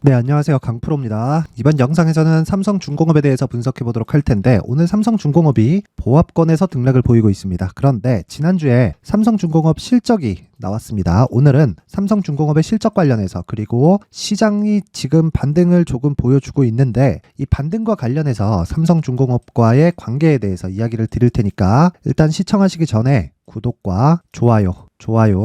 네, 안녕하세요. 강프로입니다. 이번 영상에서는 삼성중공업에 대해서 분석해 보도록 할 텐데, 오늘 삼성중공업이 보합권에서 등락을 보이고 있습니다. 그런데 지난주에 삼성중공업 실적이 나왔습니다. 오늘은 삼성중공업의 실적 관련해서, 그리고 시장이 지금 반등을 조금 보여주고 있는데, 이 반등과 관련해서 삼성중공업과의 관계에 대해서 이야기를 드릴 테니까 일단 시청하시기 전에 구독과 좋아요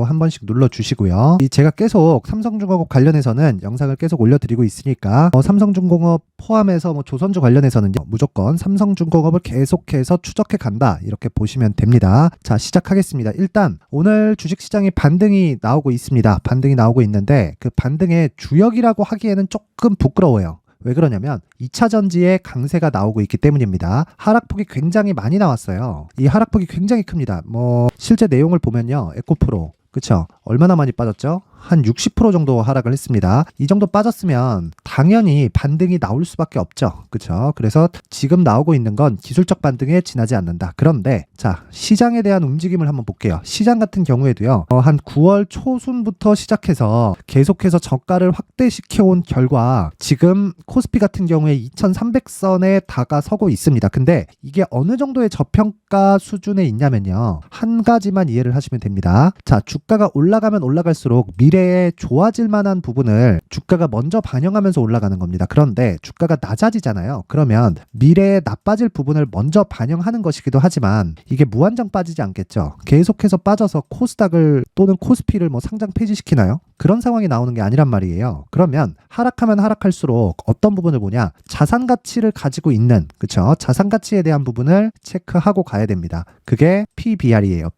한 번씩 눌러주시고요. 제가 계속 삼성중공업 관련해서는 영상을 계속 올려드리고 있으니까 삼성중공업 포함해서 조선주 관련해서는요, 무조건 삼성중공업을 계속해서 추적해 간다, 이렇게 보시면 됩니다. 자, 시작하겠습니다. 일단 오늘 주식시장이 반등이 나오고 있습니다. 반등이 나오고 있는데 그 반등의 주역이라고 하기에는 조금 부끄러워요. 왜 그러냐면 2차 전지의 강세가 나오고 있기 때문입니다. 하락폭이 굉장히 많이 나왔어요. 이 하락폭이 굉장히 큽니다. 실제 내용을 보면요, 에코프로, 그쵸? 얼마나 많이 빠졌죠? 한 60% 정도 하락을 했습니다. 이 정도 빠졌으면 당연히 반등이 나올 수밖에 없죠. 그쵸? 그래서 지금 나오고 있는 건 기술적 반등에 지나지 않는다. 그런데 자, 시장에 대한 움직임을 한번 볼게요. 시장 같은 경우에도요, 한 9월 초순부터 시작해서 계속해서 저가를 확대시켜 온 결과 지금 코스피 같은 경우에 2300선에 다가서고 있습니다. 근데 이게 어느 정도의 저평가 수준에 있냐면요, 한 가지만 이해를 하시면 됩니다. 자, 주가가 올라가면 올라갈수록 미래에 좋아질 만한 부분을 주가가 먼저 반영하면서 올라가는 겁니다. 그런데 주가가 낮아지잖아요. 그러면 미래에 나빠질 부분을 먼저 반영하는 것이기도 하지만 이게 무한정 빠지지 않겠죠. 계속해서 빠져서 코스닥을 또는 코스피를 상장 폐지시키나요? 그런 상황이 나오는 게 아니란 말이에요. 그러면 하락하면 하락할수록 어떤 부분을 보냐? 자산 가치를 가지고 있는, 그쵸? 자산 가치에 대한 부분을 체크하고 가야 됩니다. 그게 PBR이에요.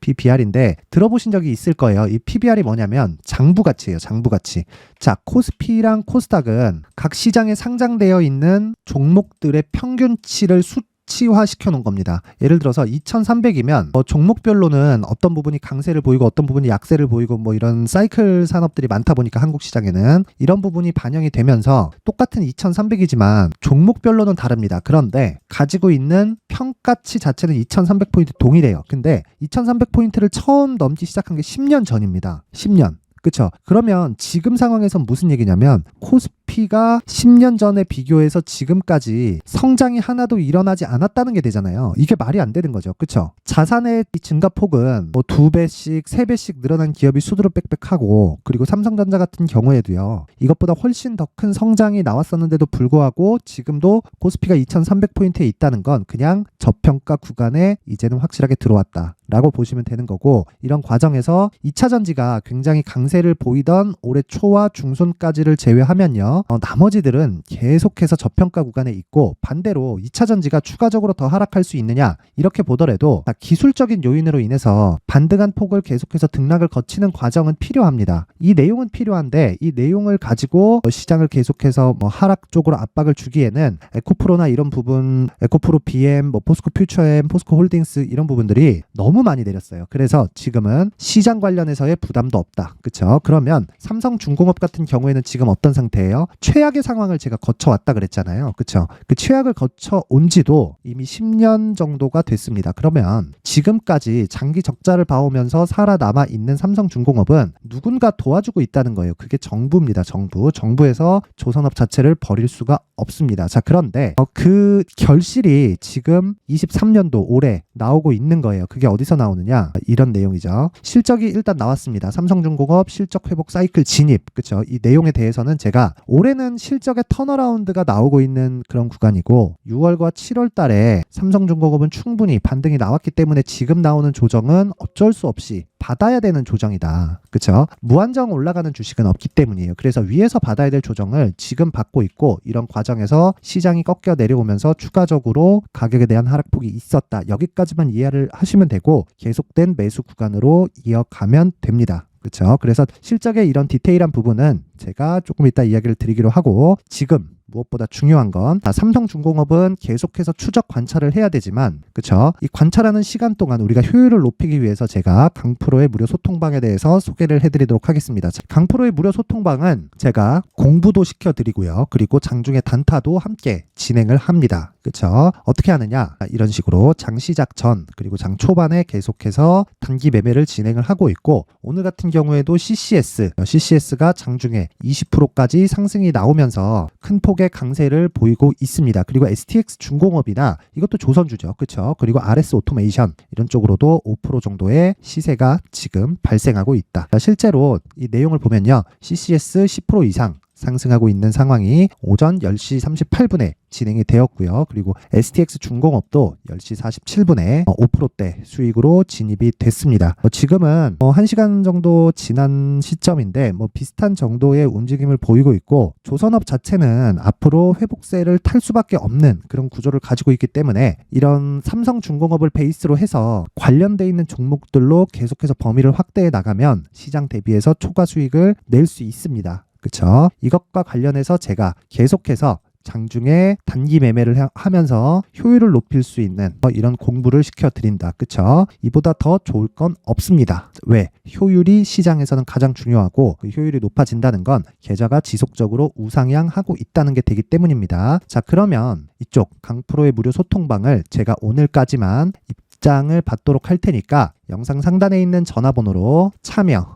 PBR인데 들어보신 적이 있을 거예요. 이 PBR이 뭐냐면 장부 가치예요. 장부 가치. 자, 코스피랑 코스닥은 각 시장에 상장되어 있는 종목들의 평균치를 수치화시켜 놓은 겁니다. 예를 들어서 2300이면 종목별로는 어떤 부분이 강세를 보이고 어떤 부분이 약세를 보이고 이런 사이클 산업들이 많다 보니까 한국 시장에는 이런 부분이 반영이 되면서 똑같은 2300이지만 종목별로는 다릅니다. 그런데 가지고 있는 평가치 자체는 2300포인트 동일해요. 근데 2300포인트를 처음 넘기 시작한 게 10년 전입니다. 10년. 그쵸? 그러면 지금 상황에선 무슨 얘기냐면 코스피가 10년 전에 비교해서 지금까지 성장이 하나도 일어나지 않았다는 게 되잖아요. 이게 말이 안 되는 거죠. 그쵸? 자산의 증가폭은 2배씩, 3배씩 늘어난 기업이 수두룩 빽빽하고, 그리고 삼성전자 같은 경우에도요, 이것보다 훨씬 더 큰 성장이 나왔었는데도 불구하고 지금도 코스피가 2300포인트에 있다는 건 그냥 저평가 구간에 이제는 확실하게 들어왔다 라고 보시면 되는 거고, 이런 과정에서 2차 전지가 굉장히 강세를 보이던 올해 초와 중순까지를 제외하면요, 나머지들은 계속해서 저평가 구간에 있고, 반대로 2차 전지가 추가적으로 더 하락할 수 있느냐, 이렇게 보더라도 기술적인 요인으로 인해서 반등한 폭을 계속해서 등락을 거치는 과정은 필요합니다. 이 내용은 필요한데 이 내용을 가지고 시장을 계속해서 하락 쪽으로 압박을 주기에는 에코프로나 이런 부분, 에코프로 BM, 포스코 퓨처엠, 포스코 홀딩스 이런 부분들이 너무 많이 내렸어요. 그래서 지금은 시장 관련해서의 부담도 없다. 그쵸? 그러면 삼성중공업 같은 경우에는 지금 어떤 상태예요? 최악의 상황을 제가 거쳐왔다 그랬잖아요. 그쵸? 그 최악을 거쳐온 지도 이미 10년 정도가 됐습니다. 그러면 지금까지 장기 적자를 봐오면서 살아남아 있는 삼성중공업은 누군가 도와주고 있다는 거예요. 그게 정부입니다. 정부에서 조선업 자체를 버릴 수가 없습니다. 자, 그런데 그 결실이 지금 23년도 올해 나오고 있는 거예요. 그게 어디서 나오느냐? 이런 내용이죠. 실적이 일단 나왔습니다. 삼성중공업 실적 회복 사이클 진입. 그쵸? 이 내용에 대해서는 제가 올해는 실적의 턴어라운드가 나오고 있는 그런 구간이고, 6월과 7월 달에 삼성중공업은 충분히 반등이 나왔기 때문에 지금 나오는 조정은 어쩔 수 없이 받아야 되는 조정이다. 그쵸? 무한정 올라가는 주식은 없기 때문이에요. 그래서 위에서 받아야 될 조정을 지금 받고 있고, 이런 과정에서 시장이 꺾여 내려오면서 추가적으로 가격에 대한 하락폭이 있었다. 여기까지만 이해를 하시면 되고 계속된 매수 구간으로 이어가면 됩니다. 그렇죠? 그래서 실적의 이런 디테일한 부분은 제가 조금 이따 이야기를 드리기로 하고, 지금 무엇보다 중요한 건 삼성중공업은 계속해서 추적 관찰을 해야 되지만 그쵸? 이 관찰하는 시간 동안 우리가 효율을 높이기 위해서 제가 강프로의 무료 소통방에 대해서 소개를 해드리도록 하겠습니다. 강프로의 무료 소통방은 제가 공부도 시켜드리고요. 그리고 장중에 단타도 함께 진행을 합니다. 그쵸? 어떻게 하느냐? 이런 식으로 장 시작 전 그리고 장 초반에 계속해서 단기 매매를 진행을 하고 있고 오늘 같은 경우에도 CCS가 장중에 20%까지 상승이 나오면서 큰 폭의 강세를 보이고 있습니다. 그리고 STX 중공업이나 이것도 조선주죠. 그쵸? 그리고 RS 오토메이션 이런 쪽으로도 5% 정도의 시세가 지금 발생하고 있다. 실제로 이 내용을 보면요. CCS 10% 이상 상승하고 있는 상황이 오전 10시 38분에 진행이 되었고요. 그리고 STX 중공업도 10시 47분에 5%대 수익으로 진입이 됐습니다. 지금은 1시간 정도 지난 시점인데 비슷한 정도의 움직임을 보이고 있고 조선업 자체는 앞으로 회복세를 탈 수밖에 없는 그런 구조를 가지고 있기 때문에 이런 삼성중공업을 베이스로 해서 관련돼 있는 종목들로 계속해서 범위를 확대해 나가면 시장 대비해서 초과 수익을 낼 수 있습니다. 그쵸? 이것과 관련해서 제가 계속해서 장중에 단기 매매를 하면서 효율을 높일 수 있는 이런 공부를 시켜드린다. 그쵸? 이보다 더 좋을 건 없습니다. 왜? 효율이 시장에서는 가장 중요하고 그 효율이 높아진다는 건 계좌가 지속적으로 우상향하고 있다는 게 되기 때문입니다. 자, 그러면 이쪽 강프로의 무료 소통방을 제가 오늘까지만 입장을 받도록 할 테니까 영상 상단에 있는 전화번호로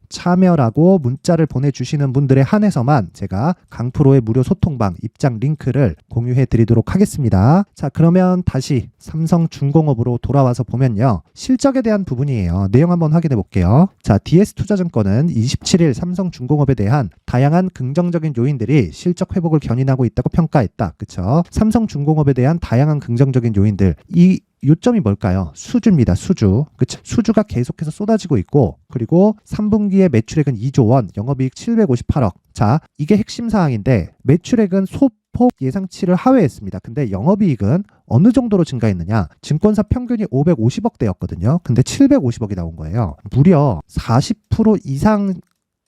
참여라고 문자를 보내주시는 분들에 한해서만 제가 강프로의 무료 소통방 입장 링크를 공유해 드리도록 하겠습니다. 자, 그러면 다시 삼성중공업으로 돌아와서 보면요. 실적에 대한 부분이에요. 내용 한번 확인해 볼게요. 자, DS투자증권은 27일 삼성중공업에 대한 다양한 긍정적인 요인들이 실적 회복을 견인하고 있다고 평가했다. 그쵸? 삼성중공업에 대한 다양한 긍정적인 요인들, 이 요점이 뭘까요? 수주입니다. 수주. 그쵸? 수주가 계속해서 쏟아지고 있고 그리고 3분기에 매출액은 2조 원, 영업이익 758억. 자, 이게 핵심 사항인데 매출액은 소폭 예상치를 하회했습니다. 근데 영업이익은 어느 정도로 증가했느냐? 증권사 평균이 550억대였거든요. 근데 750억이 나온 거예요. 무려 40% 이상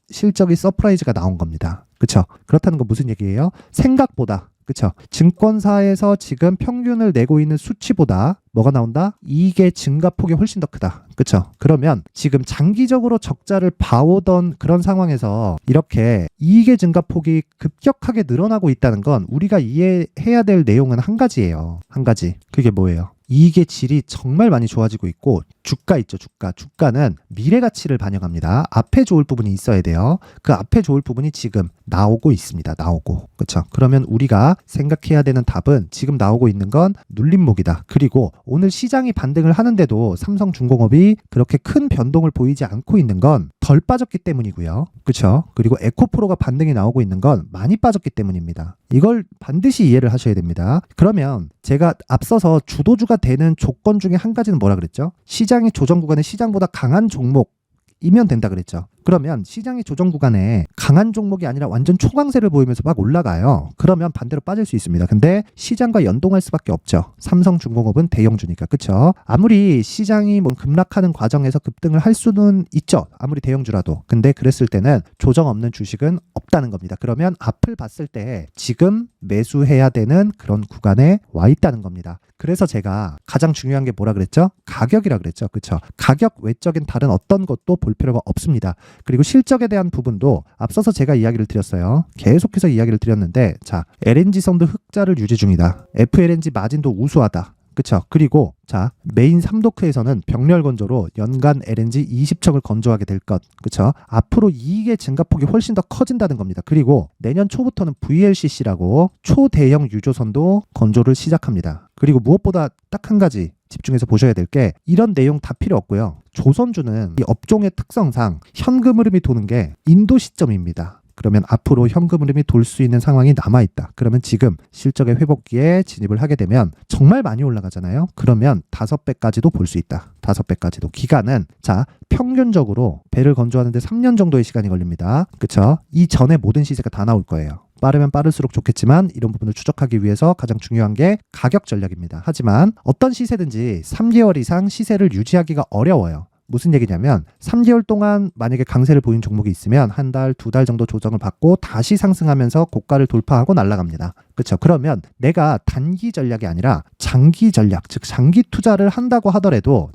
실적이 서프라이즈가 나온 겁니다. 그쵸? 그렇다는 건 무슨 얘기예요? 생각보다 그쵸? 증권사에서 지금 평균을 내고 있는 수치보다 뭐가 나온다? 이익의 증가폭이 훨씬 더 크다. 그쵸? 그러면 지금 장기적으로 적자를 봐오던 그런 상황에서 이렇게 이익의 증가폭이 급격하게 늘어나고 있다는 건 우리가 이해해야 될 내용은 한 가지예요. 한 가지. 그게 뭐예요? 이익의 질이 정말 많이 좋아지고 있고 주가 있죠. 주가는 미래 가치를 반영합니다. 앞에 좋을 부분이 있어야 돼요. 그 앞에 좋을 부분이 지금 나오고 있습니다. 나오고. 그렇죠? 그러면 우리가 생각해야 되는 답은 지금 나오고 있는 건 눌림목이다. 그리고 오늘 시장이 반등을 하는데도 삼성중공업이 그렇게 큰 변동을 보이지 않고 있는 건 덜 빠졌기 때문이고요. 그렇죠? 그리고 에코프로가 반등이 나오고 있는 건 많이 빠졌기 때문입니다. 이걸 반드시 이해를 하셔야 됩니다. 그러면 제가 앞서서 주도주가 되는 조건 중에 한 가지는 뭐라 그랬죠? 시장의 조정 구간에 시장보다 강한 종목이면 된다 그랬죠. 그러면 시장의 조정 구간에 강한 종목이 아니라 완전 초강세를 보이면서 막 올라가요. 그러면 반대로 빠질 수 있습니다. 근데 시장과 연동할 수밖에 없죠. 삼성중공업은 대형주니까. 그쵸? 아무리 시장이 급락하는 과정에서 급등을 할 수는 있죠. 아무리 대형주라도. 근데 그랬을 때는 조정 없는 주식은 없다는 겁니다. 그러면 앞을 봤을 때 지금 매수해야 되는 그런 구간에 와 있다는 겁니다. 그래서 제가 가장 중요한 게 뭐라 그랬죠? 가격이라 그랬죠. 그쵸? 가격 외적인 다른 어떤 것도 볼 필요가 없습니다. 그리고 실적에 대한 부분도 앞서서 제가 이야기를 드렸어요. 계속해서 이야기를 드렸는데 자, LNG선도 흑자를 유지 중이다. FLNG 마진도 우수하다. 그쵸? 그리고 자, 메인 3도크에서는 병렬 건조로 연간 LNG 20척을 건조하게 될 것. 그쵸? 앞으로 이익의 증가폭이 훨씬 더 커진다는 겁니다. 그리고 내년 초부터는 VLCC라고 초대형 유조선도 건조를 시작합니다. 그리고 무엇보다 딱 한 가지 집중해서 보셔야 될 게 이런 내용 다 필요 없고요. 조선주는 이 업종의 특성상 현금 흐름이 도는 게 인도 시점입니다. 그러면 앞으로 현금 흐름이 돌 수 있는 상황이 남아있다. 그러면 지금 실적의 회복기에 진입을 하게 되면 정말 많이 올라가잖아요. 그러면 5배까지도 볼 수 있다. 5배까지도. 기간은 자, 평균적으로 배를 건조하는데 3년 정도의 시간이 걸립니다. 그쵸? 이 전에 모든 시세가 다 나올 거예요. 빠르면 빠를수록 좋겠지만 이런 부분을 추적하기 위해서 가장 중요한 게 가격 전략입니다. 하지만 어떤 시세든지 3개월 이상 시세를 유지하기가 어려워요. 무슨 얘기냐면 3개월 동안 만약에 강세를 보인 종목이 있으면 한 달, 2달 정도 조정을 받고 다시 상승하면서 고가를 돌파하고 날아갑니다. 그렇죠. 그러면 내가 단기 전략이 아니라 장기 전략, 즉 장기 투자를 한다고 하더라도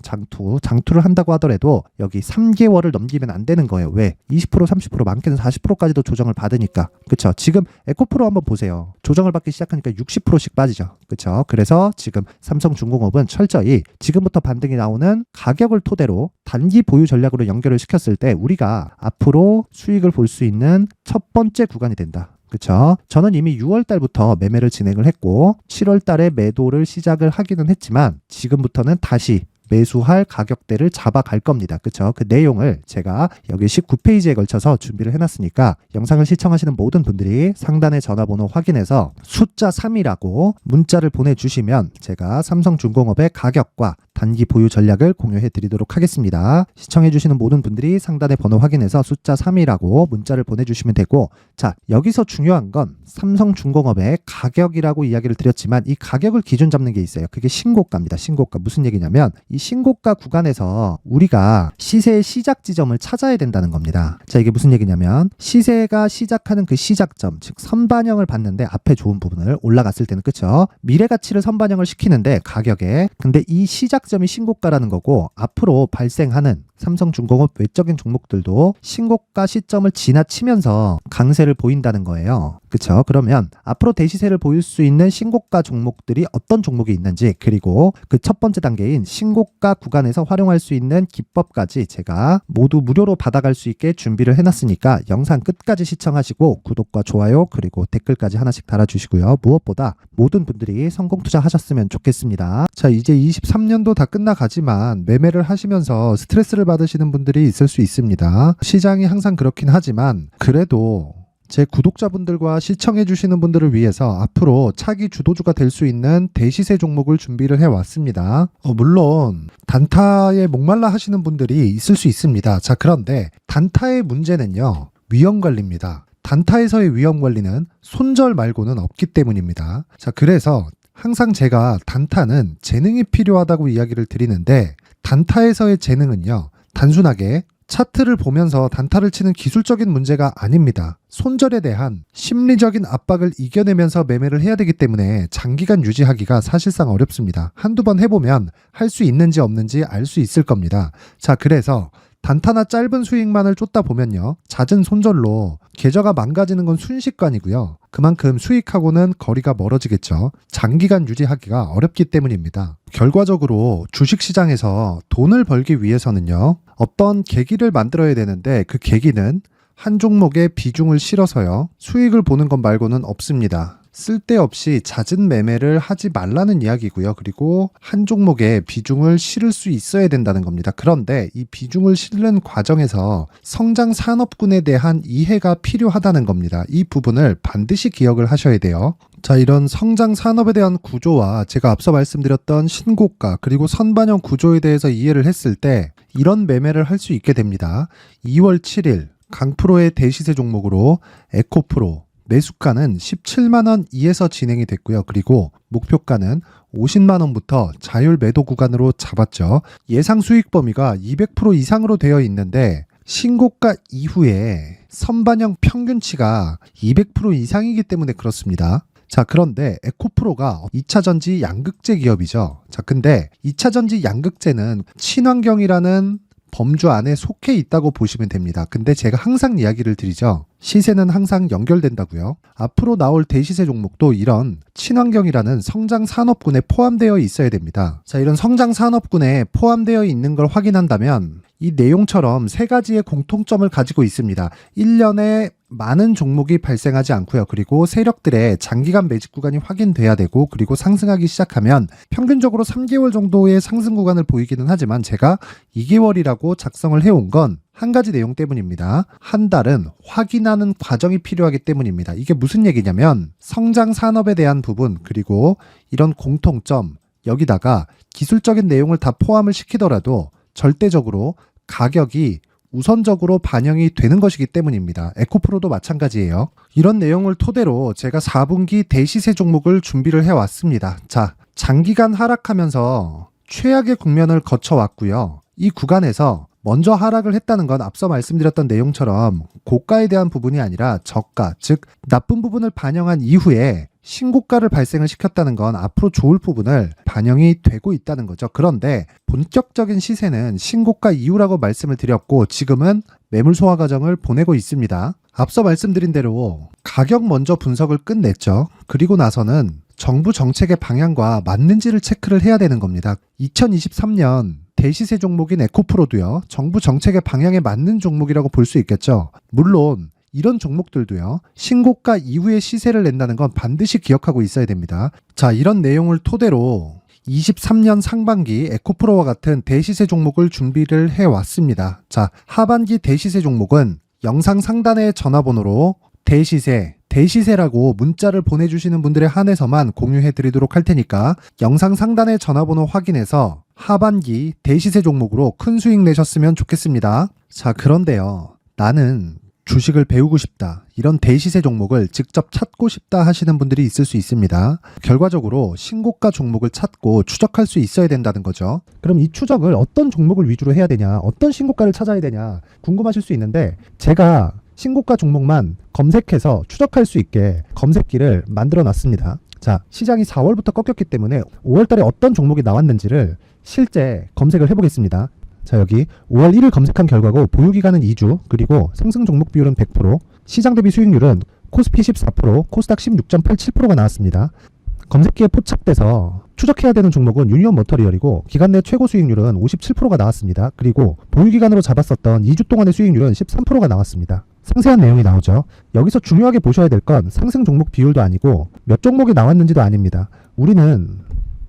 장투를 한다고 하더라도 여기 3개월을 넘기면 안 되는 거예요. 왜? 20%, 30%, 많게는 40%까지도 조정을 받으니까. 그렇죠. 지금 에코프로 한번 보세요. 조정을 받기 시작하니까 60%씩 빠지죠. 그렇죠. 그래서 지금 삼성중공업은 철저히 지금부터 반등이 나오는 가격을 토대로 단기 보유 전략으로 연결을 시켰을 때 우리가 앞으로 수익을 볼 수 있는 첫 번째 구간이 된다. 그쵸? 저는 이미 6월 달부터 매매를 진행을 했고 7월 달에 매도를 시작을 하기는 했지만 지금부터는 다시 매수할 가격대를 잡아갈 겁니다. 그쵸? 그 내용을 제가 여기 19페이지에 걸쳐서 준비를 해놨으니까 영상을 시청하시는 모든 분들이 상단의 전화번호 확인해서 숫자 3이라고 문자를 보내주시면 제가 삼성중공업의 가격과 단기 보유 전략을 공유해 드리도록 하겠습니다. 시청해 주시는 모든 분들이 상단의 번호 확인해서 숫자 3이라고 문자를 보내주시면 되고, 자, 여기서 중요한 건 삼성중공업의 가격이라고 이야기를 드렸지만 이 가격을 기준 잡는 게 있어요. 그게 신고가입니다. 신고가. 무슨 얘기냐면 이 신고가 구간에서 우리가 시세의 시작 지점을 찾아야 된다는 겁니다. 자, 이게 무슨 얘기냐면 시세가 시작하는 그 시작점, 즉 선반영을 봤는데 앞에 좋은 부분을 올라갔을 때는 그쵸? 미래가치를 선반영을 시키는데 가격에, 근데 이 시작점이 신고가라는 거고 앞으로 발생하는 삼성중공업 외적인 종목들도 신고가 시점을 지나치면서 강세를 보인다는 거예요. 그쵸? 그러면 앞으로 대시세를 보일 수 있는 신고가 종목들이 어떤 종목이 있는지, 그리고 그 첫 번째 단계인 신고가 구간에서 활용할 수 있는 기법까지 제가 모두 무료로 받아갈 수 있게 준비를 해놨으니까 영상 끝까지 시청하시고 구독과 좋아요 그리고 댓글까지 하나씩 달아주시고요. 무엇보다 모든 분들이 성공 투자하셨으면 좋겠습니다. 자, 이제 23년도 다 끝나가지만 매매를 하시면서 스트레스를 받으시는 분들이 있을 수 있습니다. 시장이 항상 그렇긴 하지만 그래도 제 구독자분들과 시청해주시는 분들을 위해서 앞으로 차기 주도주가 될 수 있는 대시세 종목을 준비를 해왔습니다. 물론 단타에 목말라 하시는 분들이 있을 수 있습니다. 자, 그런데 단타의 문제는요, 위험관리입니다. 단타에서의 위험관리는 손절 말고는 없기 때문입니다. 자, 그래서 항상 제가 단타는 재능이 필요하다고 이야기를 드리는데 단타에서의 재능은요, 단순하게 차트를 보면서 단타를 치는 기술적인 문제가 아닙니다. 손절에 대한 심리적인 압박을 이겨내면서 매매를 해야 되기 때문에 장기간 유지하기가 사실상 어렵습니다. 한두 번 해보면 할 수 있는지 없는지 알 수 있을 겁니다. 자, 그래서 단타나 짧은 수익만을 쫓다 보면요, 잦은 손절로 계좌가 망가지는 건 순식간이고요. 그만큼 수익하고는 거리가 멀어지겠죠. 장기간 유지하기가 어렵기 때문입니다. 결과적으로 주식시장에서 돈을 벌기 위해서는요, 어떤 계기를 만들어야 되는데 그 계기는 한 종목에 비중을 실어서요, 수익을 보는 것 말고는 없습니다. 쓸데없이 잦은 매매를 하지 말라는 이야기고요. 그리고 한 종목에 비중을 실을 수 있어야 된다는 겁니다. 그런데 이 비중을 실는 과정에서 성장 산업군에 대한 이해가 필요하다는 겁니다. 이 부분을 반드시 기억을 하셔야 돼요. 자, 이런 성장 산업에 대한 구조와 제가 앞서 말씀드렸던 신고가 그리고 선반영 구조에 대해서 이해를 했을 때 이런 매매를 할 수 있게 됩니다. 2월 7일 강프로의 대시세 종목으로 에코프로 매수가는 17만원 이에서 진행이 됐고요. 그리고 목표가는 50만원부터 자율 매도 구간으로 잡았죠. 예상 수익 범위가 200% 이상으로 되어 있는데 신고가 이후에 선반영 평균치가 200% 이상이기 때문에 그렇습니다. 자, 그런데 에코프로가 2차전지 양극재 기업이죠. 자, 근데 2차전지 양극재는 친환경이라는 범주 안에 속해 있다고 보시면 됩니다. 근데 제가 항상 이야기를 드리죠. 시세는 항상 연결된다고요. 앞으로 나올 대시세 종목도 이런 친환경이라는 성장 산업군에 포함되어 있어야 됩니다. 자, 이런 성장 산업군에 포함되어 있는 걸 확인한다면 이 내용처럼 세 가지의 공통점을 가지고 있습니다. 1년에 많은 종목이 발생하지 않고요. 그리고 세력들의 장기간 매집 구간이 확인돼야 되고, 그리고 상승하기 시작하면 평균적으로 3개월 정도의 상승 구간을 보이기는 하지만 제가 2개월이라고 작성을 해온 건 한 가지 내용 때문입니다. 한 달은 확인하는 과정이 필요하기 때문입니다. 이게 무슨 얘기냐면 성장 산업에 대한 부분, 그리고 이런 공통점, 여기다가 기술적인 내용을 다 포함을 시키더라도 절대적으로 가격이 우선적으로 반영이 되는 것이기 때문입니다. 에코프로도 마찬가지예요. 이런 내용을 토대로 제가 4분기 대시세 종목을 준비를 해왔습니다. 자, 장기간 하락하면서 최악의 국면을 거쳐왔고요. 이 구간에서 먼저 하락을 했다는 건 앞서 말씀드렸던 내용처럼 고가에 대한 부분이 아니라 저가, 즉 나쁜 부분을 반영한 이후에 신고가를 발생을 시켰다는 건 앞으로 좋을 부분을 반영이 되고 있다는 거죠. 그런데 본격적인 시세는 신고가 이후라고 말씀을 드렸고 지금은 매물 소화 과정을 보내고 있습니다. 앞서 말씀드린 대로 가격 먼저 분석을 끝냈죠. 그리고 나서는 정부 정책의 방향과 맞는지를 체크를 해야 되는 겁니다. 2023년 대시세 종목인 에코프로도요, 정부 정책의 방향에 맞는 종목이라고 볼 수 있겠죠. 물론 이런 종목들도요, 신고가 이후에 시세를 낸다는 건 반드시 기억하고 있어야 됩니다. 자, 이런 내용을 토대로 23년 상반기 에코프로와 같은 대시세 종목을 준비를 해왔습니다. 자, 하반기 대시세 종목은 영상 상단의 전화번호로 대시세라고 문자를 보내주시는 분들에 한해서만 공유해드리도록 할 테니까 영상 상단의 전화번호 확인해서 하반기 대시세 종목으로 큰 수익 내셨으면 좋겠습니다. 자, 그런데요, 나는 주식을 배우고 싶다, 이런 대시세 종목을 직접 찾고 싶다 하시는 분들이 있을 수 있습니다. 결과적으로 신고가 종목을 찾고 추적할 수 있어야 된다는 거죠. 그럼 이 추적을 어떤 종목을 위주로 해야 되냐, 어떤 신고가를 찾아야 되냐 궁금하실 수 있는데, 제가 신고가 종목만 검색해서 추적할 수 있게 검색기를 만들어 놨습니다. 자, 시장이 4월부터 꺾였기 때문에 5월달에 어떤 종목이 나왔는지를 실제 검색을 해보겠습니다. 자, 여기 5월 1일 검색한 결과고 보유기간은 2주, 그리고 상승 종목 비율은 100%, 시장 대비 수익률은 코스피 14%, 코스닥 16.87%가 나왔습니다. 검색기에 포착돼서 추적해야 되는 종목은 유니온 머터리얼이고 기간 내 최고 수익률은 57%가 나왔습니다. 그리고 보유기간으로 잡았었던 2주 동안의 수익률은 13%가 나왔습니다. 상세한 내용이 나오죠. 여기서 중요하게 보셔야 될 건 상승 종목 비율도 아니고 몇 종목이 나왔는지도 아닙니다. 우리는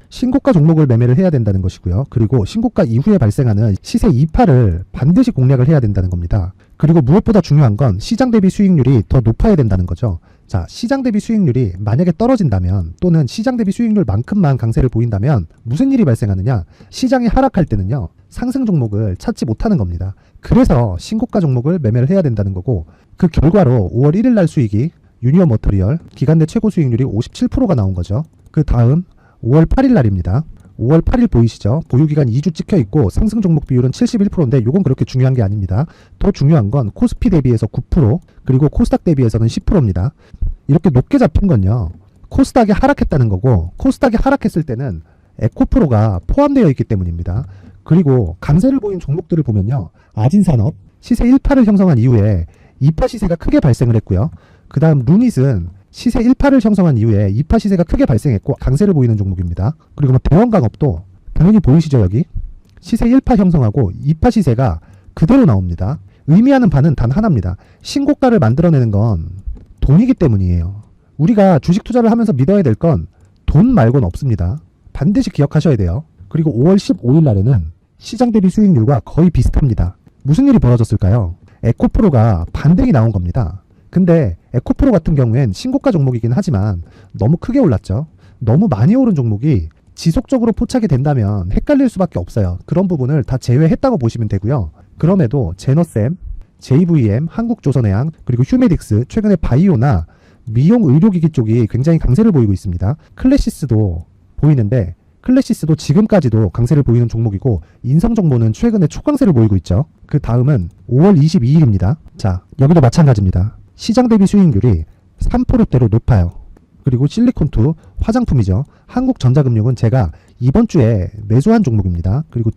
신고가 종목을 매매를 해야 된다는 것이고요. 그리고 신고가 이후에 발생하는 시세 이파를 반드시 공략을 해야 된다는 겁니다. 그리고 무엇보다 중요한 건 시장 대비 수익률이 더 높아야 된다는 거죠. 자, 시장 대비 수익률이 만약에 떨어진다면, 또는 시장 대비 수익률만큼만 강세를 보인다면 무슨 일이 발생하느냐? 시장이 하락할 때는요, 상승 종목을 찾지 못하는 겁니다. 그래서 신고가 종목을 매매를 해야 된다는 거고, 그 결과로 5월 1일 날 수익이 유니온 머터리얼 기간 내 최고 수익률이 57%가 나온 거죠. 그 다음 5월 8일 날입니다. 5월 8일 보이시죠? 보유기간 2주 찍혀 있고 상승 종목 비율은 71%인데 이건 그렇게 중요한 게 아닙니다. 더 중요한 건 코스피 대비해서 9%, 그리고 코스닥 대비해서는 10%입니다. 이렇게 높게 잡힌 건요, 코스닥이 하락했다는 거고, 코스닥이 하락했을 때는 에코프로가 포함되어 있기 때문입니다. 그리고 강세를 보인 종목들을 보면요, 아진산업 시세 1파를 형성한 이후에 2파 시세가 크게 발생을 했고요. 그 다음 루닛은 시세 1파를 형성한 이후에 2파 시세가 크게 발생했고 강세를 보이는 종목입니다. 그리고 뭐 대원강업도 당연히 보이시죠? 여기 시세 1파 형성하고 2파 시세가 그대로 나옵니다. 의미하는 바는 단 하나입니다. 신고가를 만들어내는 건 돈이기 때문이에요. 우리가 주식 투자를 하면서 믿어야 될 건 돈 말고는 없습니다. 반드시 기억하셔야 돼요. 그리고 5월 15일 날에는 시장 대비 수익률과 거의 비슷합니다. 무슨 일이 벌어졌을까요? 에코프로가 반등이 나온 겁니다. 근데 에코프로 같은 경우엔 신고가 종목이긴 하지만 너무 크게 올랐죠. 너무 많이 오른 종목이 지속적으로 포착이 된다면 헷갈릴 수밖에 없어요. 그런 부분을 다 제외했다고 보시면 되고요. 그럼에도 제너셈, JVM, 한국조선해양, 그리고 휴메딕스, 최근에 바이오나 미용 의료기기 쪽이 굉장히 강세를 보이고 있습니다. 클래시스도 보이는데, 클래시스도 지금까지도 강세를 보이는 종목이고, 인성정보는 최근에 초강세를 보이고 있죠. 그 다음은 5월 22일입니다. 자, 여기도 마찬가지입니다. 시장 대비 수익률이 3%대로 높아요. 그리고 실리콘2 화장품이죠. 한국전자금융은 제가 이번 주에 매수한 종목입니다. 그리고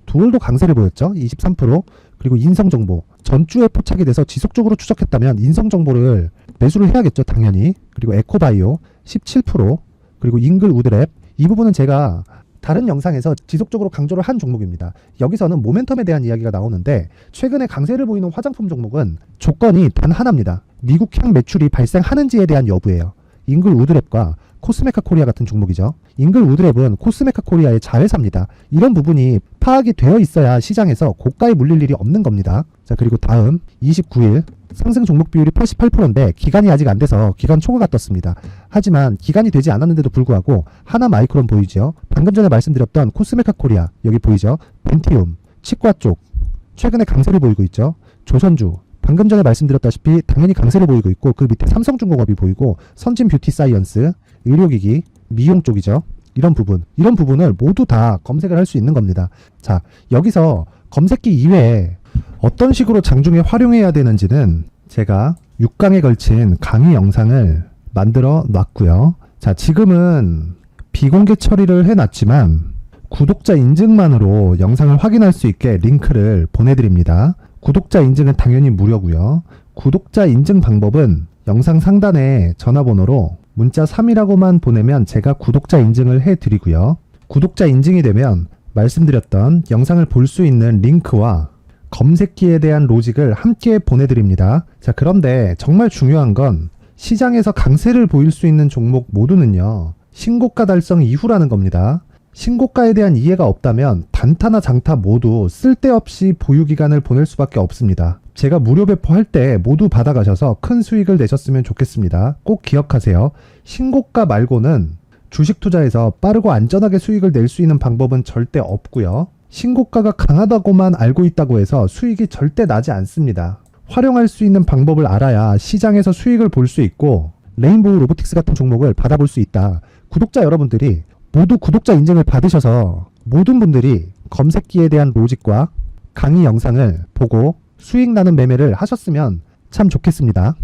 두올도 강세를 보였죠. 23%. 그리고 인성정보 전주에 포착이 돼서 지속적으로 추적했다면 인성정보를 매수를 해야겠죠, 당연히. 그리고 에코바이오 17%. 그리고 잉글 우드랩, 이 부분은 제가 다른 영상에서 지속적으로 강조를 한 종목입니다. 여기서는 모멘텀에 대한 이야기가 나오는데, 최근에 강세를 보이는 화장품 종목은 조건이 단 하나입니다. 미국향 매출이 발생하는지에 대한 여부예요. 잉글 우드랩과 코스메카 코리아 같은 종목이죠. 잉글 우드랩은 코스메카 코리아의 자회사입니다. 이런 부분이 파악이 되어 있어야 시장에서 고가에 물릴 일이 없는 겁니다. 자, 그리고 다음 29일 상승 종목 비율이 88%인데 기간이 아직 안 돼서 기간 초과가 떴습니다. 하지만 기간이 되지 않았는데도 불구하고 하나 마이크론 보이죠. 방금 전에 말씀드렸던 코스메카 코리아 여기 보이죠. 벤티움, 치과 쪽 최근에 강세를 보이고 있죠. 조선주 방금 전에 말씀드렸다시피 당연히 강세를 보이고 있고, 그 밑에 삼성중공업이 보이고, 선진 뷰티 사이언스, 의료기기, 미용 쪽이죠. 이런 부분을 모두 다 검색을 할 수 있는 겁니다. 자, 여기서 검색기 이외에 어떤 식으로 장중에 활용해야 되는지는 제가 6강에 걸친 강의 영상을 만들어 놨고요. 자, 지금은 비공개 처리를 해놨지만 구독자 인증만으로 영상을 확인할 수 있게 링크를 보내드립니다. 구독자 인증은 당연히 무료고요. 구독자 인증 방법은 영상 상단에 전화번호로 문자 3이라고만 보내면 제가 구독자 인증을 해드리고요. 구독자 인증이 되면 말씀드렸던 영상을 볼 수 있는 링크와 검색기에 대한 로직을 함께 보내드립니다. 자, 그런데 정말 중요한 건 시장에서 강세를 보일 수 있는 종목 모두는요, 신고가 달성 이후라는 겁니다. 신고가에 대한 이해가 없다면 단타나 장타 모두 쓸데없이 보유기간을 보낼 수밖에 없습니다. 제가 무료 배포할 때 모두 받아가셔서 큰 수익을 내셨으면 좋겠습니다. 꼭 기억하세요. 신고가 말고는 주식 투자에서 빠르고 안전하게 수익을 낼 수 있는 방법은 절대 없고요. 신고가가 강하다고만 알고 있다고 해서 수익이 절대 나지 않습니다. 활용할 수 있는 방법을 알아야 시장에서 수익을 볼 수 있고 레인보우 로보틱스 같은 종목을 받아볼 수 있다. 구독자 여러분들이 모두 구독자 인증을 받으셔서 모든 분들이 검색기에 대한 로직과 강의 영상을 보고 수익 나는 매매를 하셨으면 참 좋겠습니다.